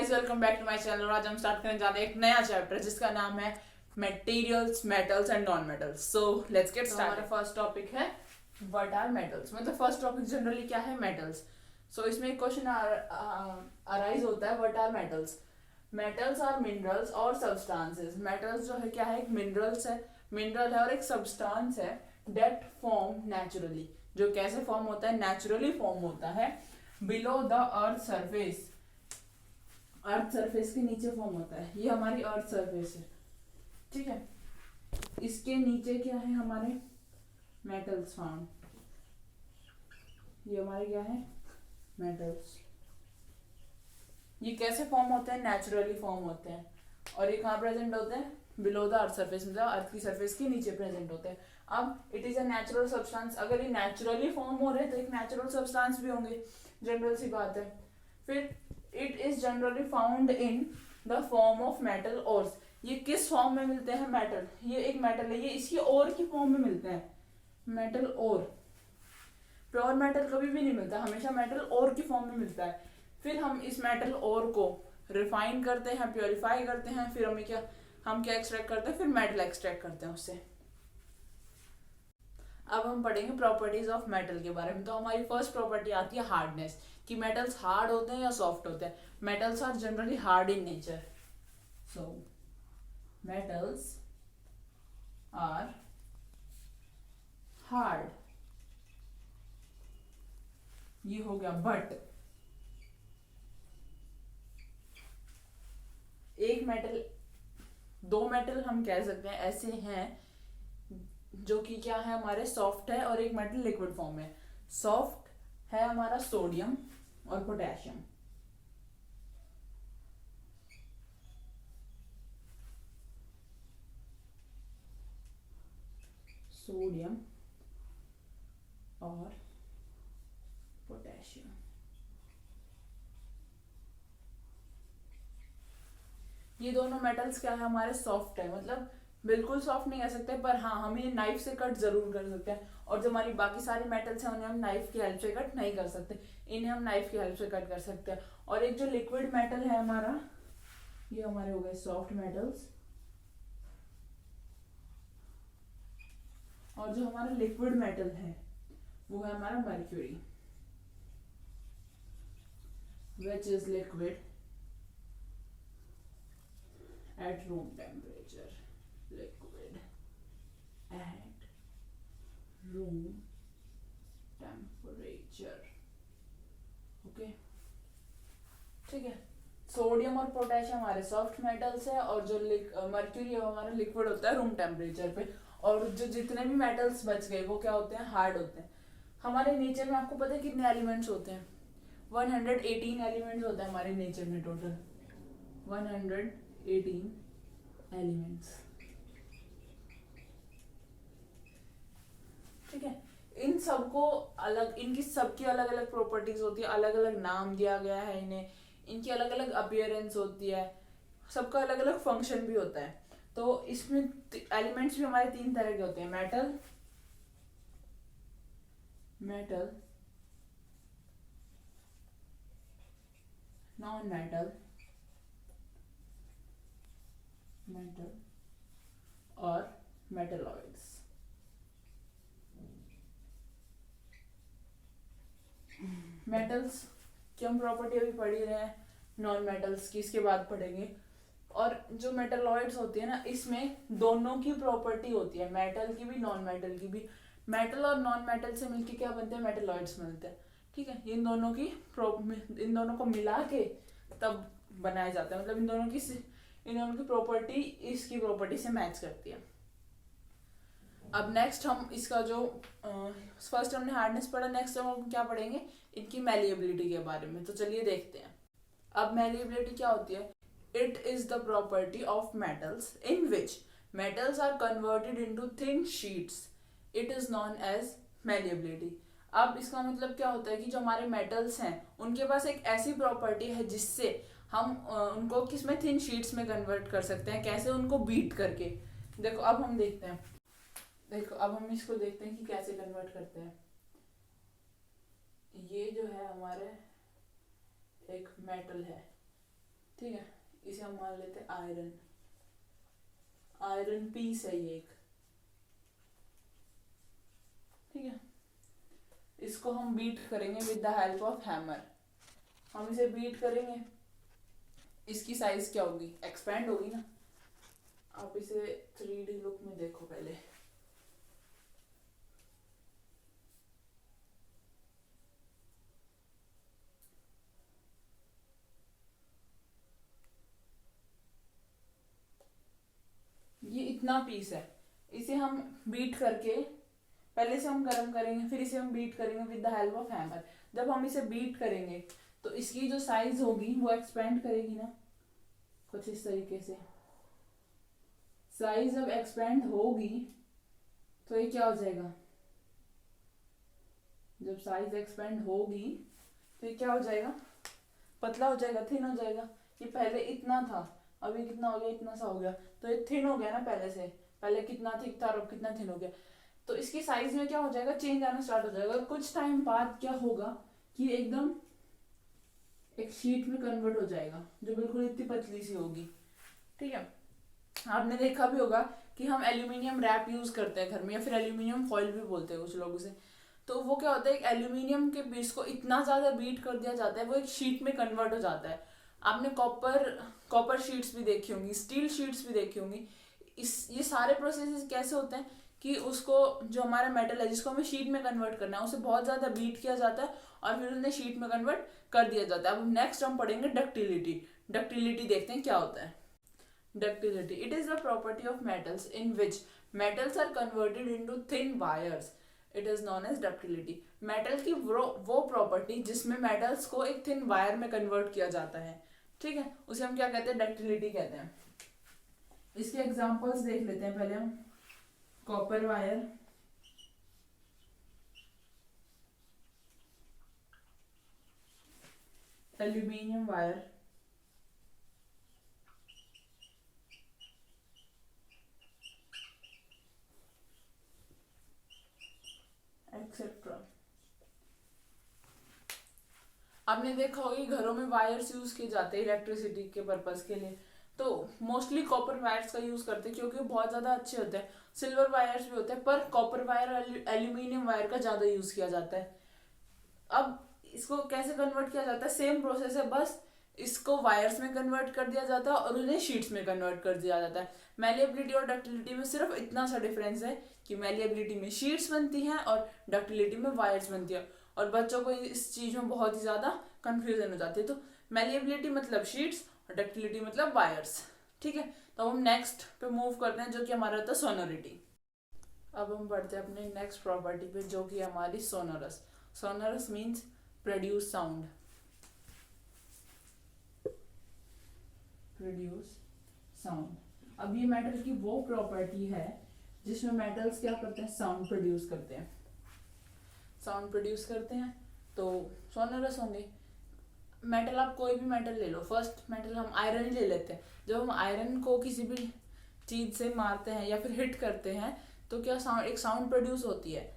Guys, welcome back to my channel. आज हम start करने जा रहे हैं एक नया चैप्टर जिसका नाम है materials, metals and non metals. So let's get start. हमारा फर्स्ट टॉपिक है व्हाट आर मेटल्स। मतलब फर्स्ट टॉपिक जनरली क्या है, मेटल्स। सो इसमें एक क्वेश्चन अराइज होता है, what are metals. Metals are minerals और सब्सटेंसेस। मेटल्स जो है क्या है, एक मिनरल्स है, मिनरल है और एक सब्सटेंस है दैट फॉर्म नेचुरली। जो कैसे फॉर्म होता है, नेचुरली फॉर्म होता है below the earth surface. Earth surface के नीचे फॉर्म होता है। ये हमारी अर्थ सरफेस है, ठीक है। इसके नीचे क्या है, हमारे मेटल्स फाउंड। ये हमारे क्या है, मेटल्स। ये कैसे फॉर्म होते हैं, नेचुरली फॉर्म होते हैं। और ये कहाँ प्रेजेंट होते हैं, बिलो द अर्थ सरफेस, मतलब अर्थ की सरफेस के नीचे प्रेजेंट होते हैं। अब it is a natural substance. अगर ये नेचुरली फॉर्म हो रहे हैं तो एक नेचुरल सब्सटेंस भी होंगे, जनरल सी बात है। फिर it is generally found in the form of metal ores. ये किस फॉर्म में मिलते हैं, मेटल। ये एक मेटल है, ये इसकी ओर की फॉर्म में मिलते हैं, मेटल ओर। प्योर मेटल कभी भी नहीं मिलता, हमेशा मेटल ओर की फॉर्म में मिलता है। फिर हम इस मेटल ओर को रिफाइन करते हैं, प्योरीफाई करते हैं। फिर हम क्या एक्सट्रैक्ट करते हैं, फिर मेटल एक्सट्रैक्ट करते हैं उससे। अब हम पढ़ेंगे प्रॉपर्टीज ऑफ मेटल के बारे में। तो हमारी फर्स्ट प्रॉपर्टी आती है हार्डनेस, कि मेटल्स हार्ड होते हैं या सॉफ्ट होते हैं। Metals are generally hard in nature. So metals are hard. ये हो गया। बट एक मेटल, दो मेटल हम कह सकते हैं ऐसे हैं जो कि क्या है, हमारे सॉफ्ट है, और एक मेटल लिक्विड फॉर्म में। सॉफ्ट है हमारा सोडियम और पोटेशियम। सोडियम और पोटेशियम। ये दोनों मेटल्स क्या है, हमारे सॉफ्ट है। मतलब बिल्कुल सॉफ्ट नहीं कह सकते, पर हाँ हम ये नाइफ से कट जरूर कर सकते हैं। और जो हमारी बाकी सारी मेटल्स हैं उन्हें हम नाइफ की हेल्प से कट नहीं कर सकते, इन्हें हम नाइफ की हेल्प से कट कर सकते हैं। और एक जो लिक्विड मेटल है हमारा, ये हमारे हो गए सॉफ्ट मेटल्स। और जो हमारा लिक्विड मेटल है वो है हमारा mercury, which is liquid at room temperature. Liquid at room temperature. Okay, ठीक है। सोडियम और पोटेशियम हमारे सॉफ्ट मेटल्स है, और जो मर्क्यूरी है वो हमारा लिक्विड होता है रूम टेम्परेचर पे। और जो जितने भी मेटल्स बच गए वो क्या होते हैं, हार्ड होते हैं। हमारे नेचर में आपको पता है कितने एलिमेंट्स होते हैं, 118 एलिमेंट्स होते हैं हमारे नेचर में टोटल। 118 एलिमेंट्स, ठीक है। इन सबको अलग, इनकी सबकी अलग अलग प्रॉपर्टीज होती है, अलग अलग नाम दिया गया है इन्हें, इनकी अलग अलग अपीयरेंस होती है, सबका अलग अलग फंक्शन भी होता है। तो इसमें एलिमेंट्स भी हमारे तीन तरह के होते हैं, metal, metal, non metal, metal और मेटलॉइड्स। मेटल्स की हम प्रॉपर्टी अभी पढ़ ही रहे हैं, नॉन मेटल्स की इसके बाद पढ़ेंगे। और जो मेटलॉइड्स होती है ना, इसमें दोनों की प्रॉपर्टी होती है, मेटल की भी नॉन मेटल की भी। मेटल और नॉन मेटल से मिलके क्या बनते हैं, मेटलॉइड्स मिलते हैं, ठीक है। इन दोनों को मिला के तब बनाया जाता है। मतलब इन दोनों की प्रॉपर्टी इसकी प्रॉपर्टी से मैच करती है। अब नेक्स्ट हम इसका जो फर्स्ट हमने हार्डनेस पढ़ा, नेक्स्ट हम क्या पढ़ेंगे, इनकी मैलिएबिलिटी के बारे में। तो चलिए देखते हैं। अब मैलिएबिलिटी क्या होती है, it is the property of metals in which metals are converted into thin sheets, it is known as malleability. अब इसका मतलब क्या होता है कि जो हमारे मेटल्स हैं उनके पास एक ऐसी प्रॉपर्टी है जिससे हम उनको किसमें, थिन शीट्स में कन्वर्ट कर सकते हैं। कैसे, उनको बीट करके। देखो अब हम देखते हैं, देखो अब हम इसको देखते हैं कि कैसे कन्वर्ट करते हैं। ये जो है हमारे एक मेटल है, ठीक है, इसे हम मान लेते हैं आयरन। आयरन पीस है ये एक, ठीक है। इसको हम बीट करेंगे with the help of hammer. हम इसे बीट करेंगे, इसकी साइज क्या होगी, एक्सपेंड होगी ना। आप इसे 3D लुक में देखो पहले। ये इतना पीस है, इसे हम बीट करके, पहले से हम गर्म करेंगे, फिर इसे हम बीट करेंगे with the help of hammer. जब हम इसे बीट करेंगे तो इसकी जो साइज होगी वो एक्सपेंड करेगी ना, कुछ इस तरीके से। साइज जब एक्सपेंड होगी तो ये क्या हो जाएगा, जब साइज एक्सपेंड होगी तो ये क्या हो जाएगा, पतला हो जाएगा, थिन हो जाएगा। ये पहले इतना था, अभी कितना हो गया, इतना सा हो गया, तो ये थिन हो गया ना पहले से। पहले कितना थिक था और अब कितना थिन हो गया, तो इसकी साइज में क्या हो जाएगा, चेंज आना स्टार्ट हो जाएगा। और कुछ टाइम बाद क्या होगा कि एकदम एक शीट में कन्वर्ट हो जाएगा, जो बिल्कुल इतनी पतली सी होगी, ठीक है। आपने देखा भी होगा कि हम एल्यूमिनियम रैप यूज करते हैं घर में, या फिर एल्यूमिनियम फॉइल भी बोलते हैं कुछ लोग उसे। तो वो क्या होता है, एक एल्यूमिनियम के पीस को इतना ज्यादा बीट कर दिया जाता है, वो एक शीट में कन्वर्ट हो जाता है। आपने कॉपर शीट्स भी देखी होंगी, स्टील शीट्स भी देखी होंगी। ये सारे प्रोसेस कैसे होते हैं कि उसको, जो हमारा मेटल है जिसको हमें शीट में कन्वर्ट करना है, उसे बहुत ज्यादा बीट किया जाता है और फिर उन्हें शीट में कन्वर्ट कर दिया जाता है। अब नेक्स्ट हम पढ़ेंगे डक्टिलिटी। डक्टिलिटी देखते हैं क्या होता है। Ductility. It is the property of metals in which metals are converted into thin wires. It is known as ductility. Metal की वो प्रॉपर्टी जिसमें मेटल्स को एक थिन वायर में कन्वर्ट किया जाता है, ठीक है, उसे हम क्या कहते हैं, डक्टिलिटी कहते हैं। इसके एग्जांपल्स देख लेते हैं पहले हम। Copper wire, aluminium wire, etcetera. आपने देखा होगा कि घरों में वायर्स यूज किए जाते हैं इलेक्ट्रिसिटी के पर्पस के लिए, तो मोस्टली कॉपर वायर्स का यूज करते हैं क्योंकि बहुत ज्यादा अच्छे होते हैं। सिल्वर वायर्स भी होते हैं, पर कॉपर वायर और एल्यूमिनियम वायर का ज्यादा यूज किया जाता है। अब इसको कैसे कन्वर्ट किया जाता है, सेम प्रोसेस है, बस इसको वायर्स में कन्वर्ट कर दिया जाता है और उन्हें शीट्स में कन्वर्ट कर दिया जाता है। मैलिएबिलिटी और डक्टिलिटी में सिर्फ इतना सा डिफरेंस है कि मैलिएबिलिटी में शीट्स बनती हैं और डक्टिलिटी में वायर्स बनती है। और बच्चों को इस चीज में बहुत ही ज्यादा कंफ्यूजन हो जाती है। तो मैलिएबिलिटी मतलब शीट्स और डक्टिलिटी मतलब वायर्स, ठीक है। तो हम नेक्स्ट पे मूव करते हैं, जो कि हमारा होता है सोनोरिटी। अब हम बढ़ते हैं अपने नेक्स्ट प्रॉपर्टी पे, जो कि हमारी sonorous. Sonorous means produce sound, produce sound. अब ये मेटल की वो प्रॉपर्टी है जिसमें मेटल्स क्या करते हैं, साउंड प्रोड्यूस करते हैं। साउंड प्रोड्यूस करते हैं तो सोनोरस होंगे। मेटल, आप कोई भी मेटल ले लो, फर्स्ट मेटल हम आयरन ही ले लेते हैं। जब हम आयरन को किसी भी चीज से मारते हैं या फिर हिट करते हैं तो क्या एक साउंड प्रोड्यूस होती है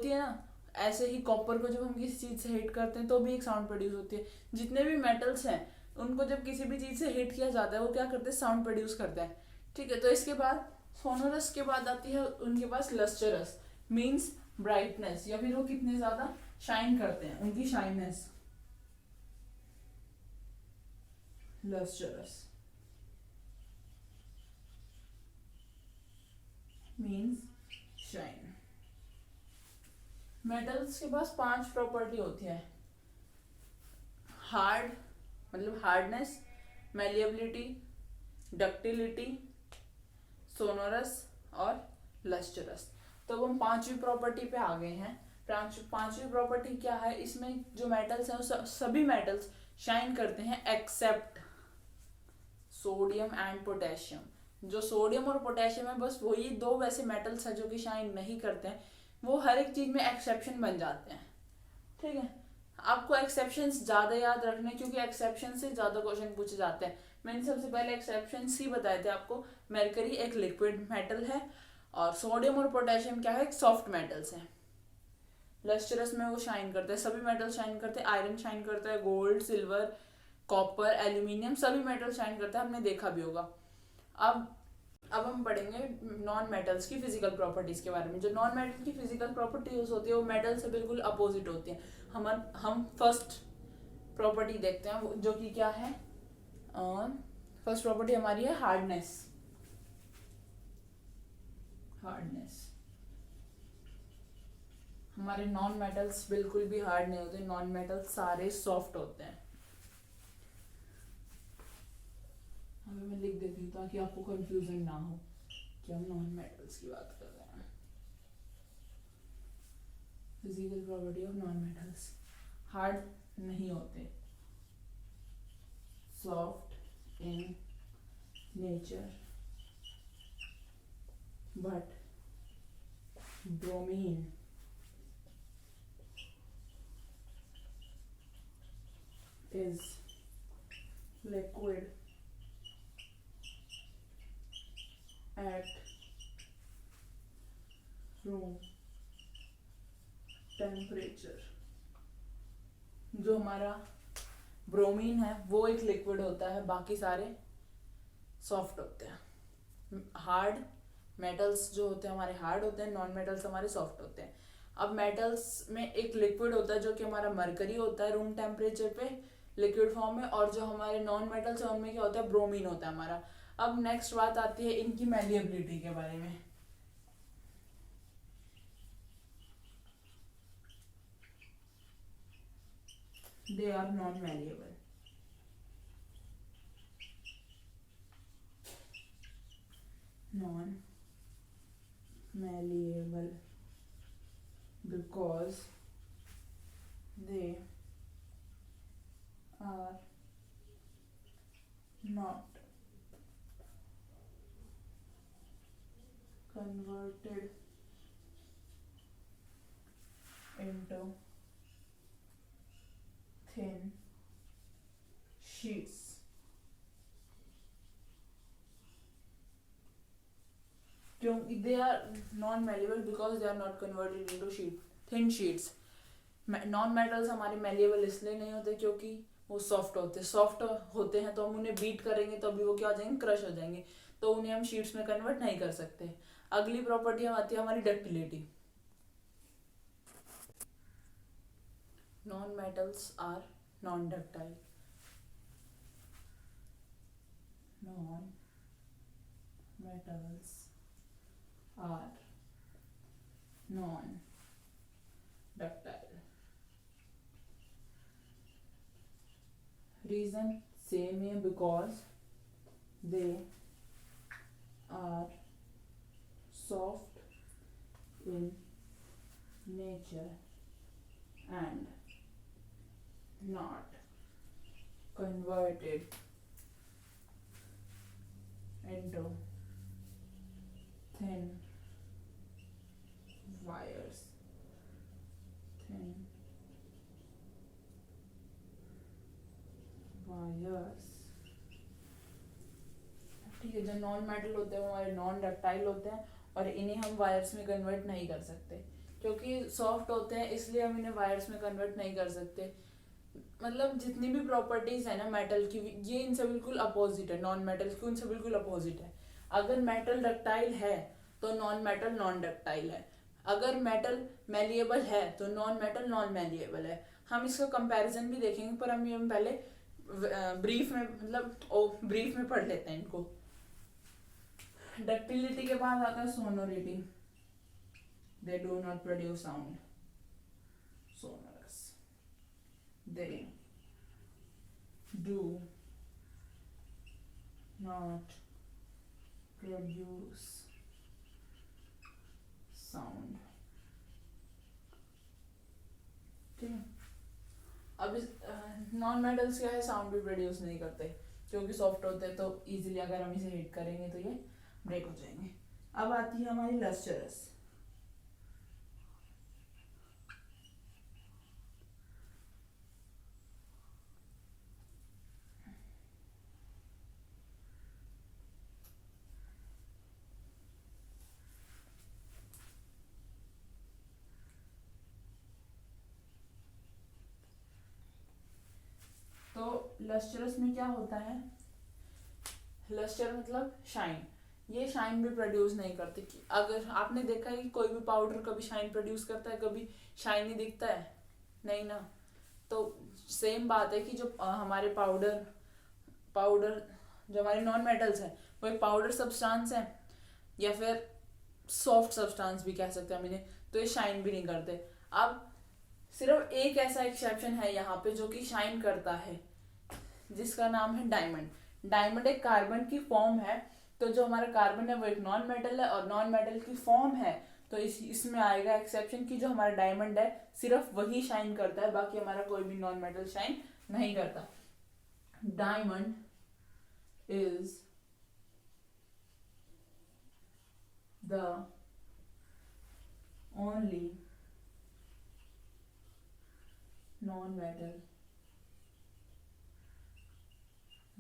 ना। ऐसे ही कॉपर को जब हम किसी चीज से हिट करते हैं तो भी एक साउंड प्रोड्यूस होती है। जितने भी मेटल्स हैं उनको जब किसी भी चीज से हिट किया जाता है वो क्या करते हैं, साउंड प्रोड्यूस करते हैं, ठीक है। तो इसके बाद सोनोरस के बाद आती है उनके पास लस्टरस, मीन्स ब्राइटनेस, या फिर वो कितने ज्यादा शाइन करते हैं, उनकी शाइननेस, लस्टरस मीन्स शाइन। मेटल्स के पास 5 प्रॉपर्टी होती है। हार्ड मतलब हार्डनेस, मैलिएबिलिटी, डक्टिलिटी, सोनोरस और लस्टरस। तो हम 5वीं प्रॉपर्टी पे आ गए हैं। 5वीं प्रॉपर्टी क्या है, इसमें जो मेटल्स हैं वो सभी मेटल्स शाइन करते हैं एक्सेप्ट सोडियम एंड पोटेशियम। जो सोडियम और पोटेशियम है, बस वही 2 वैसे मेटल्स हैं जो कि शाइन नहीं करते हैं। वो हर एक चीज में एक्सेप्शन बन जाते हैं, ठीक है। आपको एक्सेप्शंस ज्यादा याद रखने, क्योंकि एक्सेप्शन से ज्यादा क्वेश्चन पूछे जाते हैं। मैंने सबसे पहले एक्सेप्शंस ही बताए थे आपको। मरकरी एक लिक्विड मेटल है और सोडियम और पोटेशियम क्या है, सॉफ्ट मेटल्स हैं। लस्टरस में वो शाइन करते हैं, सभी मेटल शाइन करते हैं। आयरन शाइन करता है, गोल्ड, सिल्वर, कॉपर, एल्यूमिनियम, सभी मेटल शाइन करते हैं, हमने देखा भी होगा। अब हम पढ़ेंगे नॉन मेटल्स की फिजिकल प्रॉपर्टीज के बारे में। जो नॉन मेटल की फिजिकल प्रॉपर्टीज होती है वो मेटल से बिल्कुल अपोजिट होती है। हम फर्स्ट प्रॉपर्टी देखते हैं जो कि क्या है। फर्स्ट प्रॉपर्टी हमारी है हार्डनेस। हमारे नॉन मेटल्स बिल्कुल भी हार्ड नहीं होते, नॉन मेटल्स सारे सॉफ्ट होते हैं। अभी मैं लिख देती हूँ ताकि आपको कंफ्यूजन ना हो कि हम नॉन मेटल्स की बात कर रहे हैं। Physical property of non metals, hard नहीं होते, soft in nature, but bromine is liquid at room temperature। जो हमारा ब्रोमीन है वो एक लिक्विड होता है, बाकी सारे सॉफ्ट होते हैं। हार्ड मेटल्स जो होते हैं हमारे हार्ड होते हैं, नॉन मेटल्स हमारे सॉफ्ट होते हैं। अब मेटल्स में एक लिक्विड होता है जो कि हमारा मरकरी होता है रूम टेम्परेचर पे लिक्विड फॉर्म में, और जो हमारे नॉन मेटल्स है उनमें क्या होता है, ब्रोमीन होता है हमारा। अब नेक्स्ट बात आती है इनकी मैलिएबिलिटी के बारे में। They are non malleable. Non malleable because they are not converted into thin sheets। क्योंकि they are non malleable because they are not converted into thin sheets. Non metals हमारे मेलेबल इसलिए नहीं होते क्योंकि वो सॉफ्ट होते हैं तो हम उन्हें बीट करेंगे तो अभी वो क्या हो जाएंगे, क्रश हो जाएंगे, तो उन्हें हम शीट्स में कन्वर्ट नहीं कर सकते। अगली प्रॉपर्टी आती है हमारी ductility. Non metals are non ductile. Non metals are non-ductile। Reason same है because they are soft in nature and not converted into thin wires। ठीक है, जो नॉन मेटल होते हैं वो हमारे नॉन डक्टाइल होते हैं और इन्हें हम वायर्स में कन्वर्ट नहीं कर सकते क्योंकि सॉफ्ट होते हैं, इसलिए हम इन्हें वायर्स में कन्वर्ट नहीं कर सकते। मतलब जितनी भी प्रॉपर्टीज है ना मेटल की, ये इनसे बिल्कुल अपोजिट है, नॉन मेटल की उनसे बिल्कुल अपोजिट है। अगर मेटल डक्टाइल है तो नॉन मेटल नॉन डक्टाइल है, अगर मेटल मैलिएबल है तो नॉन मेटल नॉन मैलिएबल है। हम इसका कंपैरिजन भी देखेंगे, पर हम पहले ब्रीफ में पढ़ लेते हैं इनको। डक्टिलिटी के बाद आता है sonority. They do not produce sound, sonorous. They do not produce sound. ठीक है, अब इस नॉन मेटल्स क्या है, साउंड भी प्रोड्यूस नहीं करते क्योंकि सॉफ्ट होते हैं, तो इजीली अगर हम इसे हिट करेंगे तो ये ब्रेक हो जाएंगे। अब आती है हमारी लस्टरस। लस्टरस में क्या होता है, लस्टर मतलब शाइन, ये शाइन भी प्रोड्यूस नहीं करते। कि अगर आपने देखा है कि कोई भी पाउडर कभी शाइन प्रोड्यूस करता है, कभी शाइन नहीं दिखता है, नहीं ना। तो सेम बात है कि जो हमारे पाउडर जो हमारे नॉन मेटल्स हैं वो एक पाउडर सब्सटेंस है या फिर सॉफ्ट सब्सटेंस भी कह सकते हैं हम इन्हें, तो ये शाइन भी नहीं करते। अब सिर्फ एक ऐसा एक्सेप्शन है यहाँ पे जो कि शाइन करता है, जिसका नाम है डायमंड। डायमंड एक कार्बन की फॉर्म है, तो जो हमारा कार्बन है वो एक नॉन मेटल है और नॉन मेटल की फॉर्म है, तो इसमें आएगा एक्सेप्शन कि जो हमारा डायमंड है सिर्फ वही शाइन करता है, बाकी हमारा कोई भी नॉन मेटल शाइन नहीं करता। Diamond is the only non-metal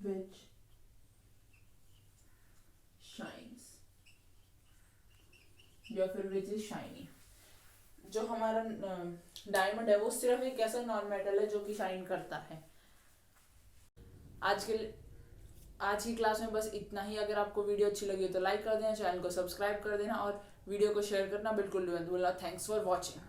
which shines या फिर which is shiny। जो हमारा डायमंड है वो सिर्फ एक ऐसा नॉन मेटल है जो कि शाइन करता है। आज की क्लास में बस इतना ही। अगर आपको वीडियो अच्छी लगी तो लाइक कर देना, चैनल को सब्सक्राइब कर देना और वीडियो को शेयर करना बिल्कुल नहीं भूलना। Thanks for watching.